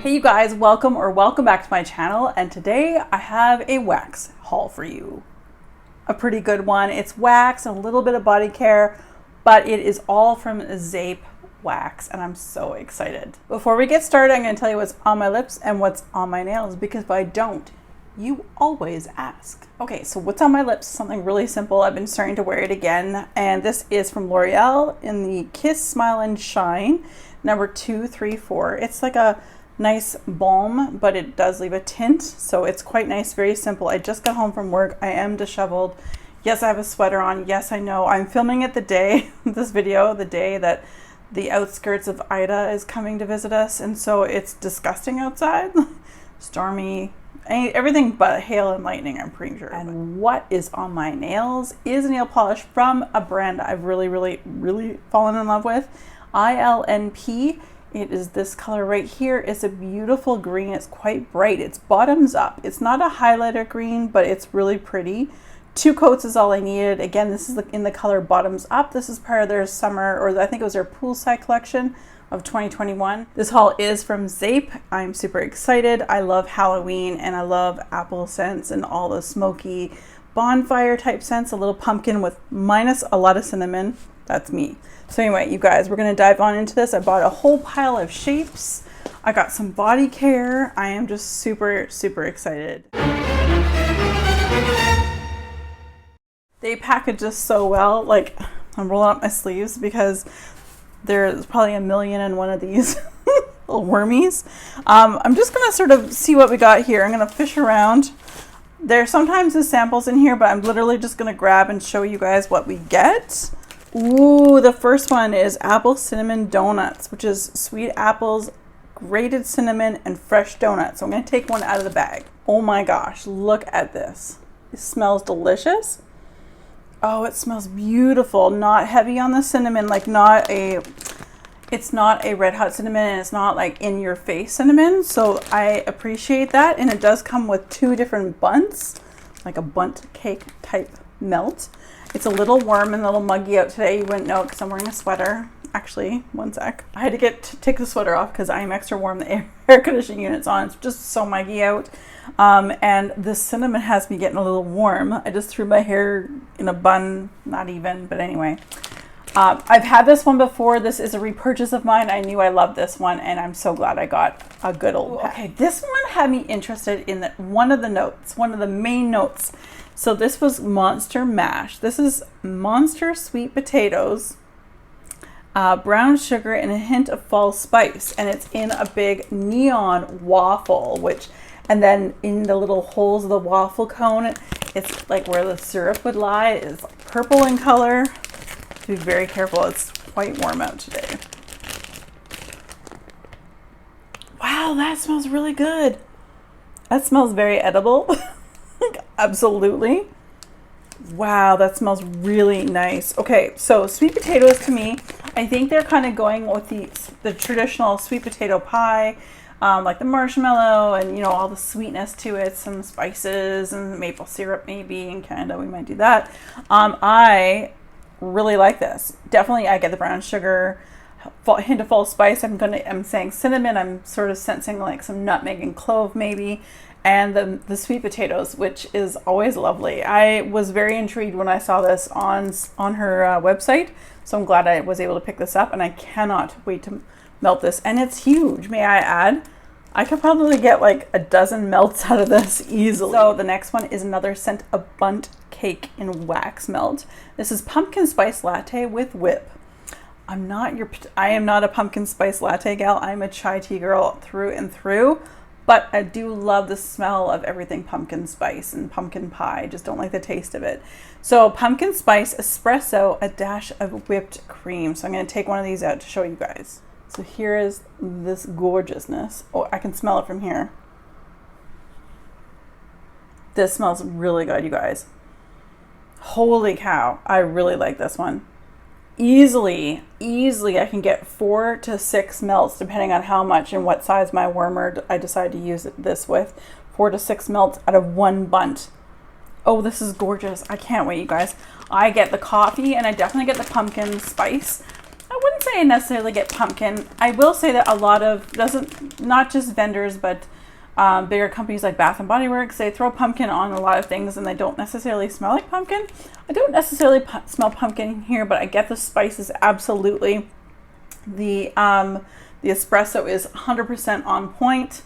Hey you guys, welcome back to my channel, and today I have a wax haul for you. A pretty good one. It's wax and a little bit of body care, but it is all from Zeep wax, and I'm so excited. Before we get started, I'm going to tell you what's on my lips and what's on my nails, because if I don't, you always ask. Okay, so what's on my lips? Something really simple. I've been starting to wear it again, and this is from L'Oreal in the Kiss Smile and Shine number 234. It's like a nice balm, but it does leave a tint, so it's quite nice. Very simple. I just got home from work. I am disheveled. Yes, I have a sweater on. Yes, I know. I'm filming it the day this video, the day that the outskirts of Ida is coming to visit us, and so it's disgusting outside. Stormy, everything but hail and lightning, I'm pretty sure. And what is on my nails is a nail polish from a brand I've really fallen in love with, ILNP. It is this color right here. It's a beautiful green. It's quite bright. It's bottoms up. It's not a highlighter green, but it's really pretty. 2 coats is all I needed. Again, this is in the color bottoms up. This is part of their summer, or I think it was their poolside collection of 2021. This haul is from Zeep. I'm super excited. I love Halloween and I love apple scents and all the smoky bonfire type scents. A little pumpkin with minus a lot of cinnamon. That's me. So anyway, you guys, we're gonna dive on into this. I bought a whole pile of shapes. I got some body care. I am just super excited. They package this so well. Like, I'm rolling up my sleeves because there's probably 1,000,001 of these little wormies. I'm just gonna sort of see what we got here. I'm gonna fish around. There sometimes is samples in here, but I'm literally just gonna grab and show you guys what we get. Ooh, the first one is apple cinnamon donuts, which is sweet apples, grated cinnamon, and fresh donuts. So I'm gonna take one out of the bag. Oh my gosh, look at this. It smells delicious. Oh, it smells beautiful. Not heavy on the cinnamon, like it's not a red hot cinnamon, and it's not like in your face cinnamon. So I appreciate that. And it does come with 2 different bunts, like a bunt cake type melt. It's a little warm and a little muggy out today. You wouldn't know because I'm wearing a sweater. Actually, one sec. I had to take the sweater off because I'm extra warm. The air conditioning unit's on. It's just so muggy out. And the cinnamon has me getting a little warm. I just threw my hair in a bun. Not even, but anyway. I've had this one before. This is a repurchase of mine. I knew I loved this one, and I'm so glad I got a good old pack. Okay, this one had me interested in one of the main notes. So this was Monster Mash. This is Monster sweet potatoes, brown sugar, and a hint of fall spice. And it's in a big neon waffle, and then in the little holes of the waffle cone, it's like where the syrup would lie. It's purple in color. Be very careful. It's quite warm out today. Wow, that smells really good. That smells very edible. Absolutely. Wow, that smells really nice. Okay, so sweet potatoes, to me, I think they're kind of going with the traditional sweet potato pie, like the marshmallow and, you know, all the sweetness to it, some spices and maple syrup maybe. In Canada, we might do that. I really like this. Definitely, I get the brown sugar, hint of fall spice. I'm saying cinnamon. I'm sort of sensing like some nutmeg and clove maybe. And the sweet potatoes, which is always lovely. I was very intrigued when I saw this on her website, so I'm glad I was able to pick this up, and I cannot wait to melt this. And it's huge, may I add. I could probably get like a dozen melts out of this easily. So the next one is another scent of bunt cake in wax melt. This is pumpkin spice latte with whip. I am not a pumpkin spice latte gal. I'm a chai tea girl through and through. But I do love the smell of everything pumpkin spice and pumpkin pie. Just don't like the taste of it. So pumpkin spice espresso, a dash of whipped cream. So I'm going to take one of these out to show you guys. So here is this gorgeousness. Oh, I can smell it from here. This smells really good, you guys. Holy cow. I really like this one. Easily I can get 4 to 6 melts depending on how much and what size my warmer I decide to use this with. 4 to 6 melts out of one bunt. Oh, this is gorgeous. I can't wait, you guys. I get the coffee and I definitely get the pumpkin spice. I wouldn't say say necessarily get pumpkin. I will say that a lot of, not just vendors, but bigger companies like Bath and Body Works, they throw pumpkin on a lot of things and they don't necessarily smell like pumpkin. I don't necessarily smell pumpkin here, but I get the spices absolutely. The espresso is 100% on point.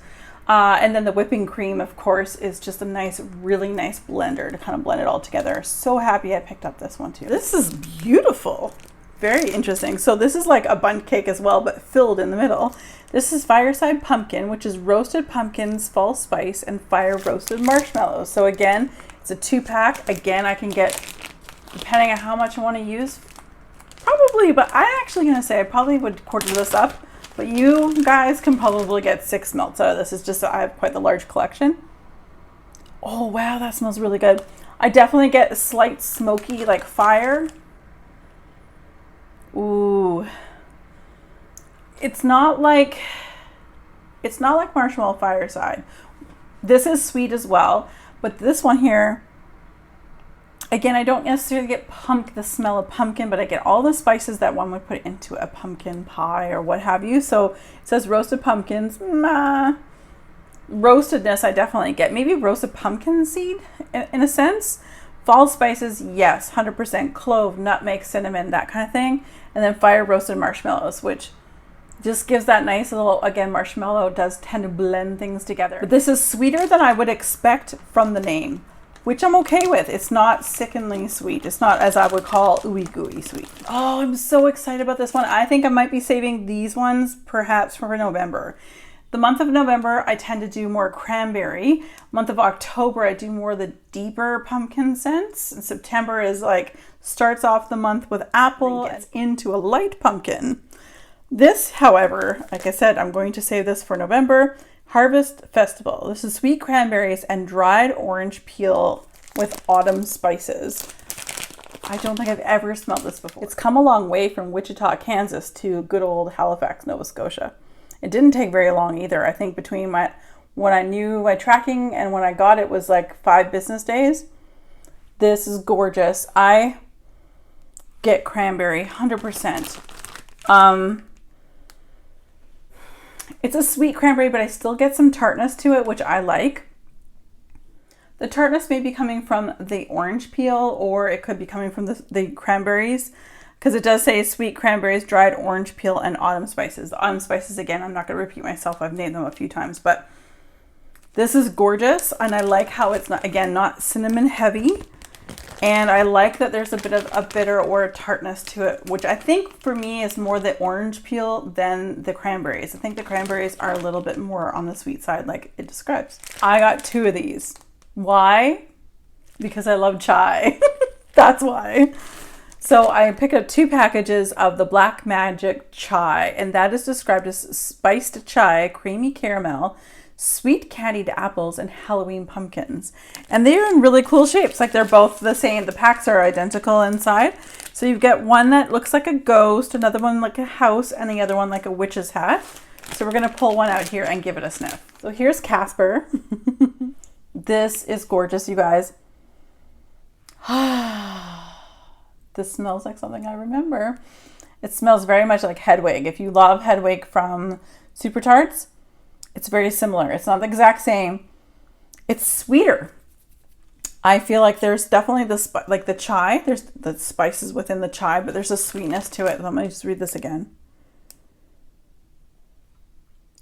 And then the whipping cream, of course, is just a nice, really nice blender to kind of blend it all together. So happy I picked up this one too. This is beautiful. Very interesting. So this is like a bundt cake as well, but filled in the middle. This is Fireside Pumpkin, which is roasted pumpkins, fall spice, and fire roasted marshmallows. So again, it's a 2-pack. Again, I can get, depending on how much I want to use, probably, but I'm actually going to say I probably would quarter this up. But you guys can probably get 6 melts out of this. It's just that I have quite the large collection. Oh, wow, that smells really good. I definitely get a slight smoky, like fire. Ooh. It's not like Marshmallow Fireside. This is sweet as well. But this one here, again, I don't necessarily get the smell of pumpkin, but I get all the spices that one would put into a pumpkin pie or what have you. So it says roasted pumpkins. Roastedness I definitely get. Maybe roasted pumpkin seed in a sense. Fall spices, yes, 100%. Clove, nutmeg, cinnamon, that kind of thing. And then fire roasted marshmallows, which just gives that nice little, again, marshmallow does tend to blend things together. But this is sweeter than I would expect from the name, which I'm okay with. It's not sickeningly sweet. It's not, as I would call, ooey gooey sweet. Oh, I'm so excited about this one. I think I might be saving these ones perhaps for November. The month of November, I tend to do more cranberry. Month of October, I do more of the deeper pumpkin scents. And September is like, starts off the month with apple, gets into a light pumpkin. This, however, like I said, I'm going to save this for November. Harvest Festival. This is sweet cranberries and dried orange peel with autumn spices. I don't think I've ever smelled this before. It's come a long way from Wichita, Kansas to good old Halifax, Nova Scotia. It didn't take very long either. I think between when I knew my tracking and when I got it was like 5 business days. This is gorgeous. I get cranberry 100%. It's a sweet cranberry, but I still get some tartness to it, which I like. The tartness may be coming from the orange peel, or it could be coming from the cranberries, because it does say sweet cranberries, dried orange peel, and autumn spices. The autumn spices, again, I'm not going to repeat myself. I've named them a few times, but this is gorgeous, and I like how it's not cinnamon heavy. And I like that there's a bit of a bitter or a tartness to it, which I think for me is more the orange peel than the cranberries. I think the cranberries are a little bit more on the sweet side, like it describes. I got 2 of these. Why? Because I love chai. That's why. So I picked up 2 packages of the Black Magic Chai, and that is described as spiced chai, creamy caramel, sweet candied apples, and Halloween pumpkins. And they're in really cool shapes. Like they're both the same. The packs are identical inside. So you get one that looks like a ghost, another one like a house, and the other one like a witch's hat. So we're going to pull one out here and give it a sniff. So here's Casper. This is gorgeous, you guys. This smells like something I remember. It smells very much like Hedwig. If you love Hedwig from Super Tarts, it's very similar. It's not the exact same. It's sweeter. I feel like there's definitely the chai. There's the spices within the chai, but there's a sweetness to it. Let me just read this again.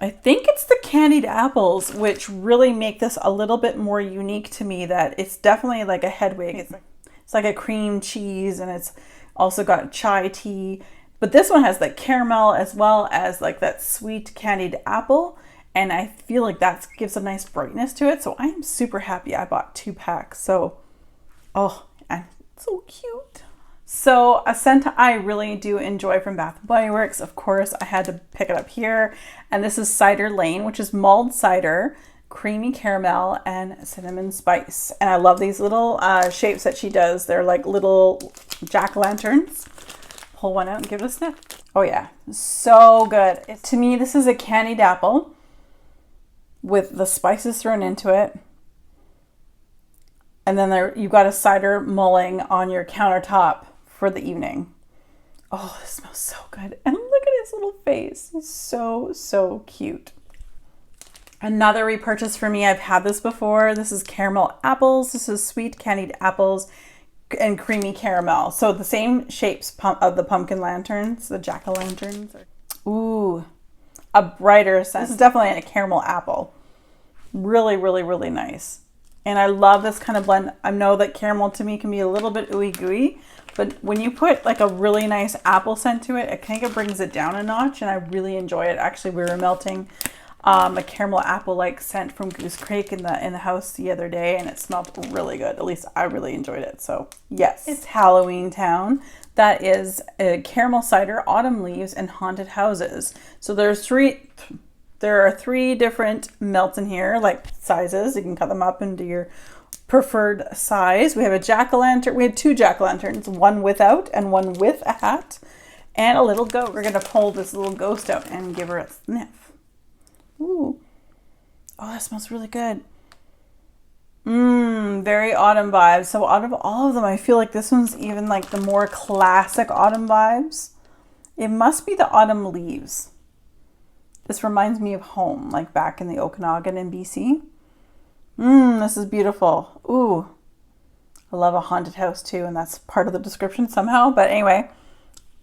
I think it's the candied apples, which really make this a little bit more unique to me, that it's definitely like a Hedwig. It's like a cream cheese, and it's also got chai tea. But this one has like caramel as well as like that sweet candied apple. And I feel like that gives a nice brightness to it. So I am super happy I bought 2 packs. So, oh, and so cute. So a scent I really do enjoy from Bath & Body Works, of course, I had to pick it up here. And this is Cider Lane, which is mulled cider, creamy caramel, and cinnamon spice. And I love these little shapes that she does. They're like little jack-o'-lanterns. Pull one out and give it a sniff. Oh yeah, so good. To me, this is a candied apple with the spices thrown into it. And then you've got a cider mulling on your countertop for the evening. Oh, this smells so good. And look his little face. He's so, so cute. Another repurchase for me. I've had this before. This is caramel apples. This is sweet candied apples and creamy caramel. So the same shapes of the pumpkin lanterns, the jack-o'-lanterns. Ooh, a brighter scent. This is definitely a caramel apple. Really, really, really nice. And I love this kind of blend. I know that caramel to me can be a little bit ooey gooey, but when you put like a really nice apple scent to it, I think it brings it down a notch, and I really enjoy it. Actually, we were melting a caramel apple-like scent from Goose Creek in the house the other day, and it smelled really good. At least I really enjoyed it. So yes, it's Halloween Town. That is a caramel cider, autumn leaves, and haunted houses. So there are three different melts in here, like sizes. You can cut them up into your preferred size. We have a jack-o'-lantern. We had two jack-o'-lanterns, one without and one with a hat, and a little goat. We're gonna pull this little ghost out and give her a sniff. Ooh. Oh, that smells really good. Very autumn vibes. So out of all of them, I feel like this one's even like the more classic autumn vibes. It must be the autumn leaves. This reminds me of home, like back in the Okanagan in BC. This is beautiful. Ooh. I love a haunted house too, and that's part of the description somehow. But anyway,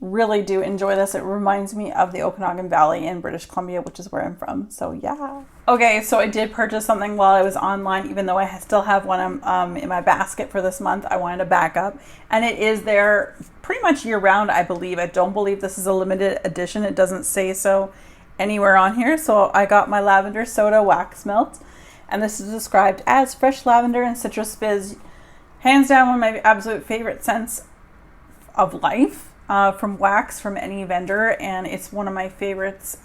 really do enjoy this. It reminds me of the Okanagan Valley in British Columbia, which is where I'm from. So yeah. Okay, so I did purchase something while I was online, even though I still have one in my basket for this month. I wanted to back up, and it is there pretty much year round, I believe. I don't believe this is a limited edition. It doesn't say so anywhere on here. So I got my lavender soda wax melt, and this is described as fresh lavender and citrus fizz. Hands down, one of my absolute favorite scents of life. From wax from any vendor, and it's one of my favorites.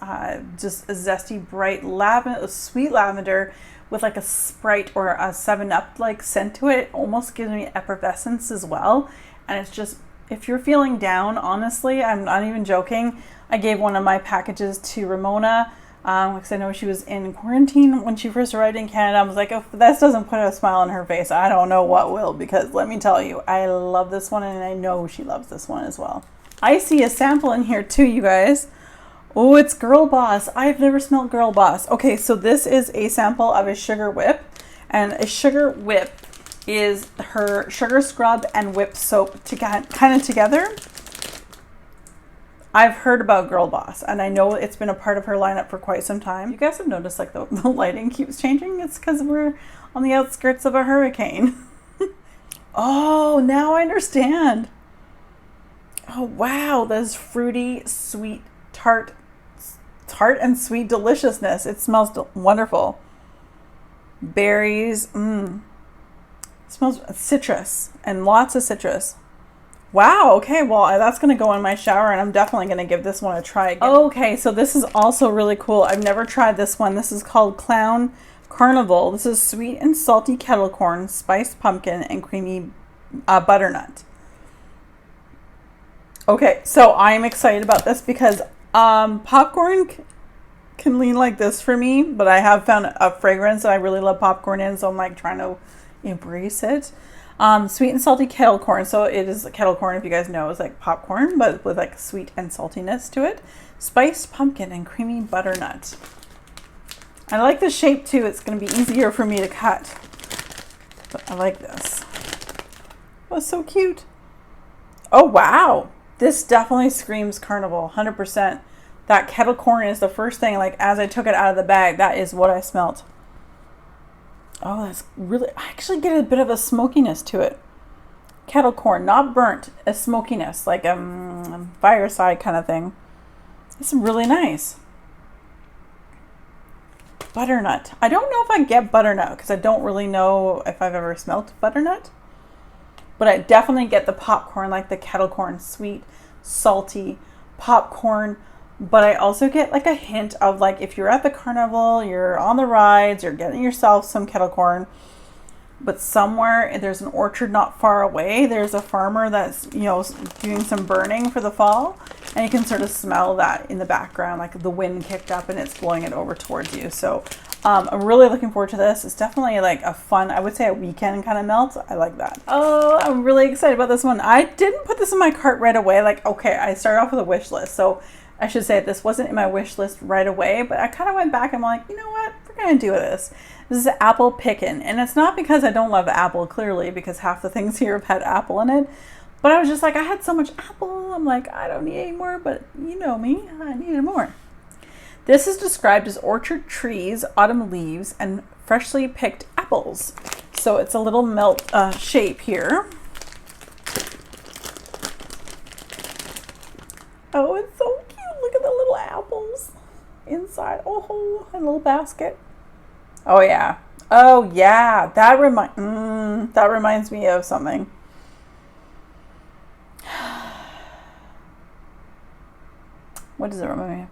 Just a zesty, bright lavender, sweet lavender with like a Sprite or a 7-Up like scent to it. It almost gives me effervescence as well. And it's just, if you're feeling down, honestly, I'm not even joking. I gave one of my packages to Ramona because I know she was in quarantine when she first arrived in Canada. I was like, if this doesn't put a smile on her face, I don't know what will, because let me tell you, I love this one, and I know she loves this one as well. I see a sample in here too, you guys. Oh, it's Girl Boss. I've never smelled Girl Boss. Okay, so this is a sample of a sugar whip, and a sugar whip is her sugar scrub and whip soap kind of together. I've heard about Girl Boss, and I know it's been a part of her lineup for quite some time. You guys have noticed like the lighting keeps changing. It's because we're on the outskirts of a hurricane. Oh, now I understand. Oh, wow. There's fruity, sweet, tart and sweet deliciousness. It smells wonderful. Berries. It smells citrus and lots of citrus. Wow. Okay. Well, that's going to go in my shower, and I'm definitely going to give this one a try again. Okay. So this is also really cool. I've never tried this one. This is called Clown Carnival. This is sweet and salty kettle corn, spiced pumpkin, and creamy butternut. Okay, so I'm excited about this because popcorn can lean like this for me, but I have found a fragrance that I really love popcorn in, so I'm like trying to embrace it. Sweet and salty kettle corn. So it is kettle corn, if you guys know, is like popcorn, but with like sweet and saltiness to it. Spiced pumpkin and creamy butternut. I like the shape too. It's going to be easier for me to cut. But I like this. Oh, so cute. Oh, wow. This definitely screams carnival, 100%. That kettle corn is the first thing, like as I took it out of the bag, that is what I smelt. Oh, that's really, I actually get a bit of a smokiness to it. Kettle corn, not burnt, a smokiness, like a fireside kind of thing. It's really nice. Butternut. I don't know if I get butternut because I don't really know if I've ever smelt butternut. But I definitely get the popcorn, like the kettle corn, sweet, salty popcorn. But I also get like a hint of like if you're at the carnival, you're on the rides, you're getting yourself some kettle corn. But somewhere there's an orchard not far away. There's a farmer that's, doing some burning for the fall. And you can sort of smell that in the background, like the wind kicked up and it's blowing it over towards you. So I'm really looking forward to this. It's definitely like a fun, I would say a weekend kind of melt. I like that. Oh, I'm really excited about this one. I didn't put this in my cart right away. Like, okay, I started off with a wish list. So I should say this wasn't in my wish list right away, but I kind of went back and I'm like, you know what? We're going to do this. This is apple pickin'. And it's not because I don't love apple, clearly, because half the things here have had apple in it. But I was just like, I had so much apple. I'm like, I don't need any more, but you know me, I needed more. This is described as orchard trees, autumn leaves, and freshly picked apples. So it's a little melt shape here. Oh, it's so cute. Look at the little apples inside. Oh, a little basket. Oh, yeah. Oh, yeah. That reminds me of something. What does it remind me of?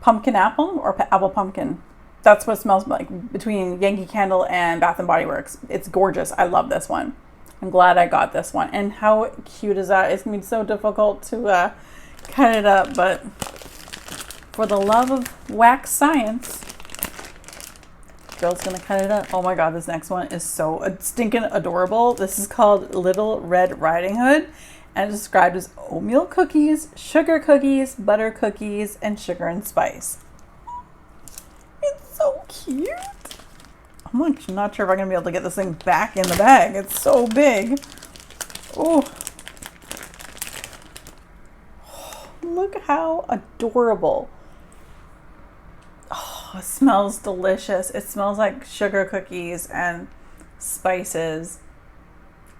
Pumpkin apple or apple pumpkin? That's what it smells like between Yankee Candle and Bath and Body Works. It's gorgeous. I love this one. I'm glad I got this one. And how cute is that? It's going to be so difficult to cut it up, but for the love of wax science, girl's going to cut it up. Oh my God, this next one is so stinking adorable. This is called Little Red Riding Hood. And it's described as oatmeal cookies, sugar cookies, butter cookies, and sugar and spice. It's so cute. I'm like, not sure if I'm going to be able to get this thing back in the bag. It's so big. Oh, look how adorable. Oh, it smells delicious. It smells like sugar cookies and spices.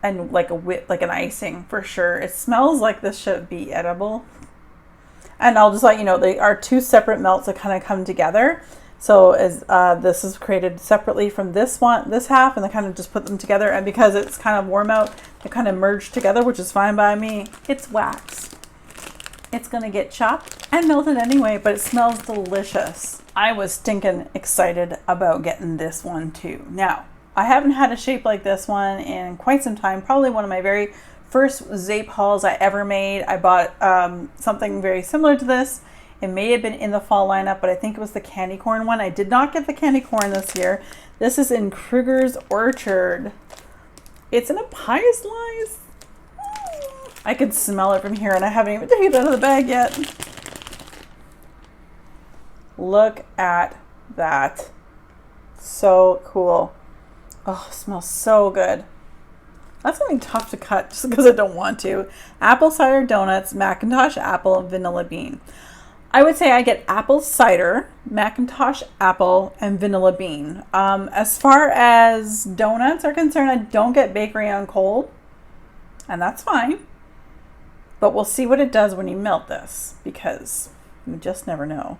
And like an icing for sure. It smells like this should be edible. And I'll just let you know, they are two separate melts that kind of come together. So as this is created separately from this half, and they kind of just put them together. And because it's kind of warm out, they kind of merge together, which is fine by me. It's wax. It's gonna get chopped and melted anyway, but it smells delicious. I was stinking excited about getting this one too. Now, I haven't had a shape like this one in quite some time. Probably one of my very first Zeep hauls I ever made. I bought something very similar to this. It may have been in the fall lineup, but I think it was the candy corn one. I did not get the candy corn this year. This is in Kruger's Orchard. It's in a pie slice. I could smell it from here, and I haven't even taken it out of the bag yet. Look at that. So cool. Oh, it smells so good. That's something tough to cut just because I don't want to. Apple cider donuts, Macintosh apple, and vanilla bean. I would say I get apple cider, Macintosh apple, and vanilla bean. As far as donuts are concerned, I don't get bakery on cold, and that's fine. But we'll see what it does when you melt this, because you just never know.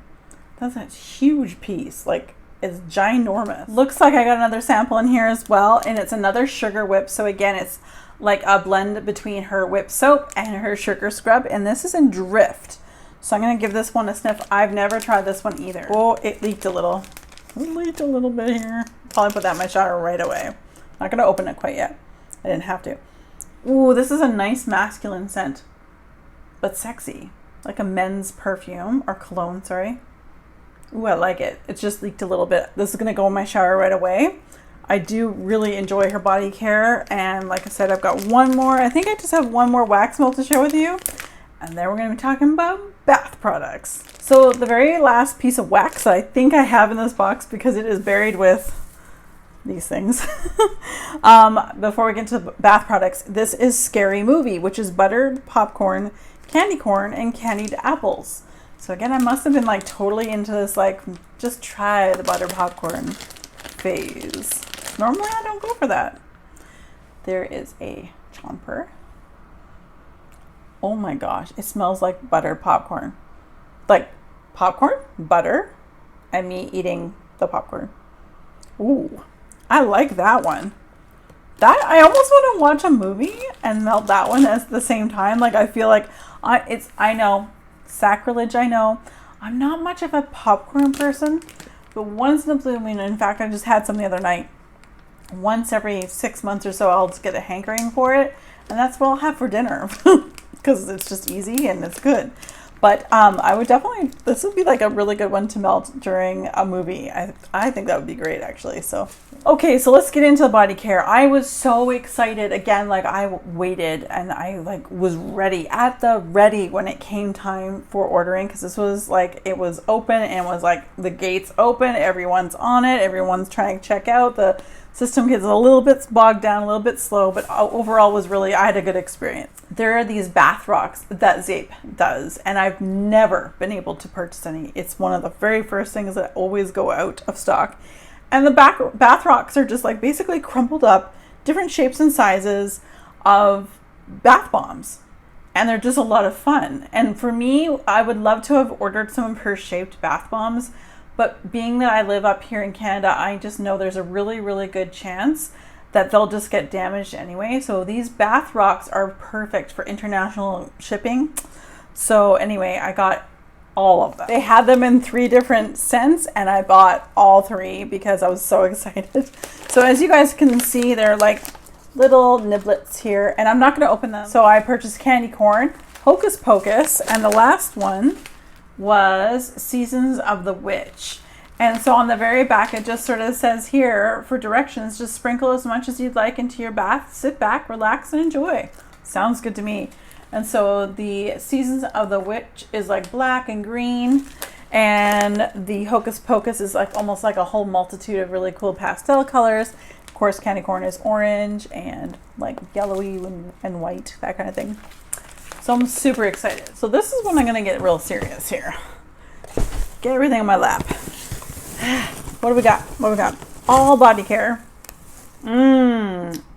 That's a huge piece. Like, it's ginormous. Looks like I got another sample in here as well, and it's another sugar whip. So again, it's like a blend between her whip soap and her sugar scrub, and this is in Drift. So I'm gonna give this one a sniff. I've never tried this one either. Oh, it leaked a little. It leaked a little bit here. Probably put that in my shower right away. Not gonna open it quite yet. I didn't have to. Ooh, this is a nice masculine scent, but sexy. Like a men's perfume or cologne, sorry. Ooh, I like it. It's just leaked a little bit. This is going to go in my shower right away. I do really enjoy her body care. And like I said, I've got one more. I think I just have one more wax melt to share with you. And then we're going to be talking about bath products. So the very last piece of wax that I think I have in this box, because it is buried with these things. Before we get into the bath products, this is Scary Movie, which is buttered popcorn, candy corn, and candied apples. So again, I must have been like totally into this, like, just try the butter popcorn phase. Normally I don't go for that. There is a chomper. Oh my gosh, it smells like butter popcorn. Like popcorn, butter, and me eating the popcorn. Ooh, I like that one. That, I almost want to watch a movie and melt that one at the same time. Like, I feel like I know, sacrilege, I know. I'm not much of a popcorn person, but once in a blue moon, in fact, I just had some the other night. Once every 6 months or so, I'll just get a hankering for it, and that's what I'll have for dinner because it's just easy and it's good. But I would definitely, this would be like a really good one to melt during a movie. I think that would be great, actually. So, okay, so let's get into the body care. I was so excited. Again, like I waited and I like was ready at the ready when it came time for ordering, because this was like, it was open and was like the gates open. Everyone's on it. Everyone's trying to check out. The system gets a little bit bogged down, a little bit slow, but overall was really, I had a good experience. There are these bath rocks that Zeep does, and I've never been able to purchase any. It's one of the very first things that always go out of stock. And the bath rocks are just like basically crumpled up, different shapes and sizes of bath bombs. And they're just a lot of fun. And for me, I would love to have ordered some purse-shaped bath bombs. But being that I live up here in Canada, I just know there's a really, really good chance that they'll just get damaged anyway. So these bath rocks are perfect for international shipping. So anyway, I got all of them. They had them in 3 different scents, and I bought all 3 because I was so excited. So as you guys can see, they're like little niblets here, and I'm not going to open them. So I purchased candy corn, Hocus Pocus, and the last one was Seasons of the Witch. And so on the very back, it just sort of says here for directions, just sprinkle as much as you'd like into your bath, sit back, relax, and enjoy. Sounds good to me. And so the Seasons of the Witch is like black and green, and the Hocus Pocus is like almost like a whole multitude of really cool pastel colors. Of course, candy corn is orange and like yellowy and white, that kind of thing. So I'm super excited. So this is when I'm going to get real serious here. Get everything in my lap. What do we got? What do we got? All body care.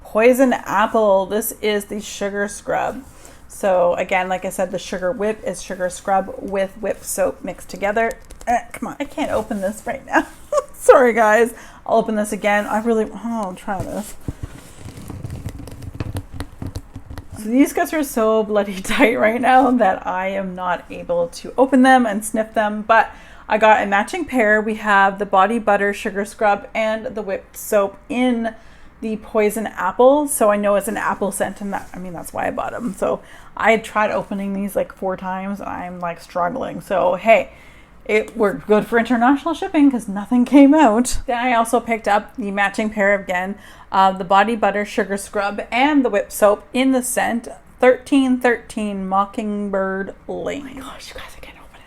Poison apple. This is the sugar scrub. So again, like I said, the sugar whip is sugar scrub with whip soap mixed together. Come on, I can't open this right now. Sorry guys. I'll open this again. I'll try this. So these guys are so bloody tight right now that I am not able to open them and sniff them, but I got a matching pair. We have the body butter sugar scrub and the whipped soap in the poison apple. So I know it's an apple scent, and that's why I bought them. So I had tried opening these like 4 times and I'm like struggling. So hey, we're good for international shipping because nothing came out. Then I also picked up the matching pair again, the body butter sugar scrub and the whip soap in the scent 1313 Mockingbird Lane. Oh my gosh, you guys, I can't open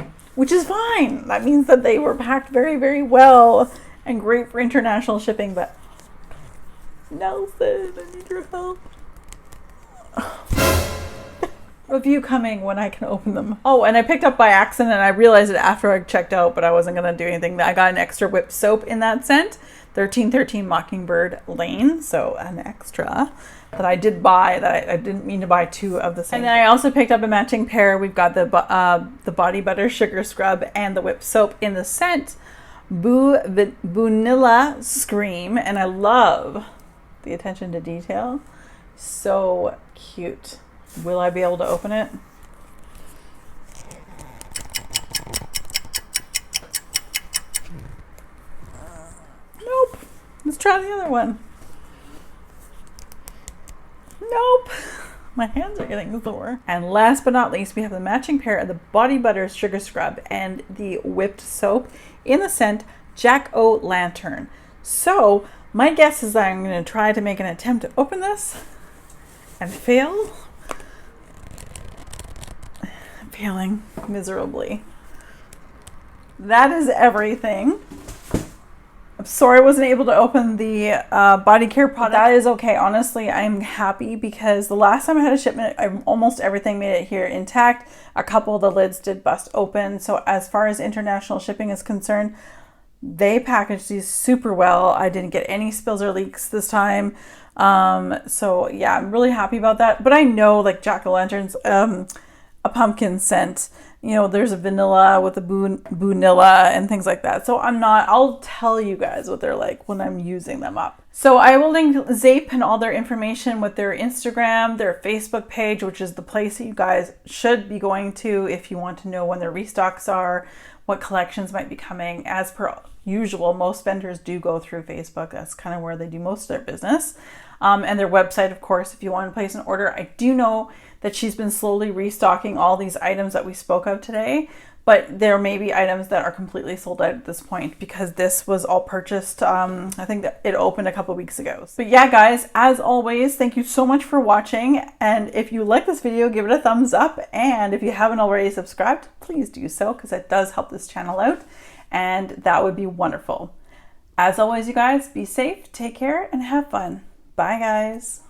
it. Which is fine. That means that they were packed very, very well and great for international shipping, but Nelson, I need your help. Review coming when I can open them. Oh, and I picked up by accident, and I realized it after I checked out, but I wasn't going to do anything. I got an extra whipped soap in that scent, 1313 Mockingbird Lane, so an extra that I did buy, that I didn't mean to buy 2 of the same. And then I also picked up a matching pair. We've got the body butter sugar scrub and the whipped soap in the scent Vanilla Scream, and I love the attention to detail. So cute. Will I be able to open it? Nope. Let's try the other one. Nope. My hands are getting sore. And last but not least, we have the matching pair of the body butter sugar scrub and the whipped soap in the scent Jack-o'-lantern. So my guess is that I'm going to try to make an attempt to open this and fail. I'm failing miserably. That is everything. I'm sorry I wasn't able to open the body care product. That is okay. Honestly, I'm happy because the last time I had a shipment, almost everything made it here intact. A couple of the lids did bust open. So as far as international shipping is concerned, they packaged these super well. I didn't get any spills or leaks this time. So yeah, I'm really happy about that. But I know like jack-o'-lantern's a pumpkin scent. You know, there's a vanilla with a vanilla and things like that. So I'll tell you guys what they're like when I'm using them up. So I will link Zeep and all their information with their Instagram, their Facebook page, which is the place that you guys should be going to if you want to know when their restocks are, what collections might be coming. As per usual, most vendors do go through Facebook. That's kind of where they do most of their business. and their website, of course, if you want to place an order. I do know that she's been slowly restocking all these items that we spoke of today, but there may be items that are completely sold out at this point because this was all purchased. I think that it opened a couple weeks ago. But yeah, guys, as always, thank you so much for watching. And if you like this video, give it a thumbs up. And if you haven't already subscribed, please do so because it does help this channel out. And that would be wonderful. As always, you guys, be safe, take care, and have fun. Bye, guys.